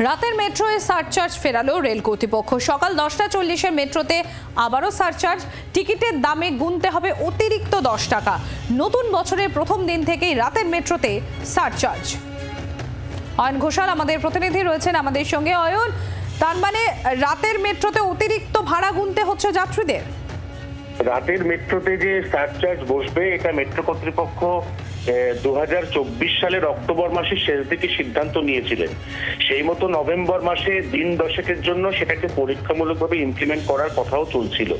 রাতের মেট্রোয় surcharge ফেরালো rail কর্তৃপক্ষ। সকাল 10:40 মেট্রোতে আবারও সারচার্জ। টিকিটের দামে গুনতে হবে অতিরিক্ত 10 টাকা। নতুন বছরের প্রথম দিন থেকেই রাতের মেট্রোতে সারচার্জ। অয়ন ঘোষাল আমাদের প্রতিনিধি রয়েছেন আমাদের সঙ্গে। অয়ন, তার মানে রাতের মেট্রোতে অতিরিক্ত ভাড়া গুনতে হচ্ছে যাত্রীদের? রাতের মেট্রোতে যে সারচার্জ বসবে এটা মেট্রো কর্তৃপক্ষ 2024 সালের অক্টোবর মাসের শেষ দিকে সিদ্ধান্ত নিয়েছিলেন। সেই মতো নভেম্বর মাসে দিন দশেকের জন্য সেটাকে পরীক্ষামূলকভাবে ইমপ্লিমেন্ট করার কথাও চলছিল।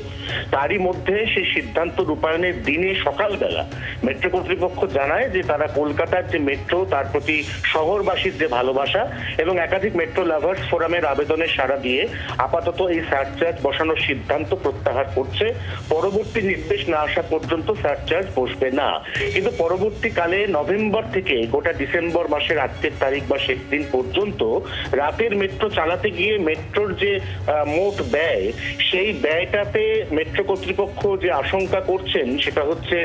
তারই মধ্যে সেই সিদ্ধান্ত রূপায়ণের দিনে সকালবেলা মেট্রো কর্তৃপক্ষ জানায় যে তারা কলকাতার যে মেট্রো তার প্রতি শহরবাসীর যে ভালোবাসা এবং একাধিক মেট্রো লাভার্স ফোরামের আবেদনের সাড়া দিয়ে আপাতত এই সারচার্জ বসানোর সিদ্ধান্ত প্রত্যাহার করছে। পরবর্তী নির্দেশ না আসা পর্যন্ত সারচার্জ বসবে না। কিন্তু পরবর্তীকালে নভেম্বর থেকে গোটা ডিসেম্বর মাসের আজকের তারিখ বা শেষ দিন পর্যন্ত রাতের মেট্রো চালাতে গিয়ে মেট্রোর যে মোট ব্যয়, সেই ব্যয়টাতে মেট্রো কর্তৃপক্ষ যে আশঙ্কা করছেন সেটা হচ্ছে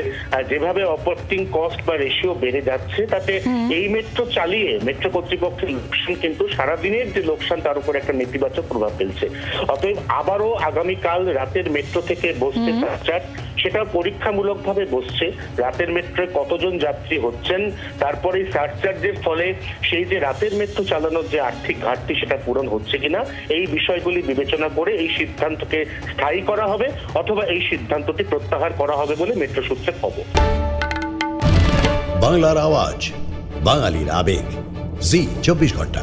যেভাবে অপারেটিং কস্ট বা রেশিও বেড়ে যাচ্ছে তাতে এই মেট্রো চালিয়ে মেট্রো কর্তৃপক্ষের লোকসান কিন্তু সারাদিনের যে লোকসান তার উপর একটা নেতিবাচক প্রভাব ফেলছে। অতএব আবারও আগামীকাল রাতের মেট্রো থেকে বসছে সারচার্জ, সেটা পরীক্ষামূলকভাবে বসছে। রাতের মেট্রোয় কতজন যাত্রী হচ্ছেন, তারপরে সারচার্জের ফলে সেই যে রাতের মেট্রো চালানোর যে আর্থিক ঘাটতি সেটা পূরণ হচ্ছে কিনা, এই বিষয়গুলি বিবেচনা করে এই সিদ্ধান্তকে স্থায়ী করা হবে অথবা এই সিদ্ধান্তটি প্রত্যাহার করা হবে বলে মেট্রো সূত্রে খবর। বাংলার আওয়াজ, বাঙালির আবেগ, জি 24 ঘন্টা।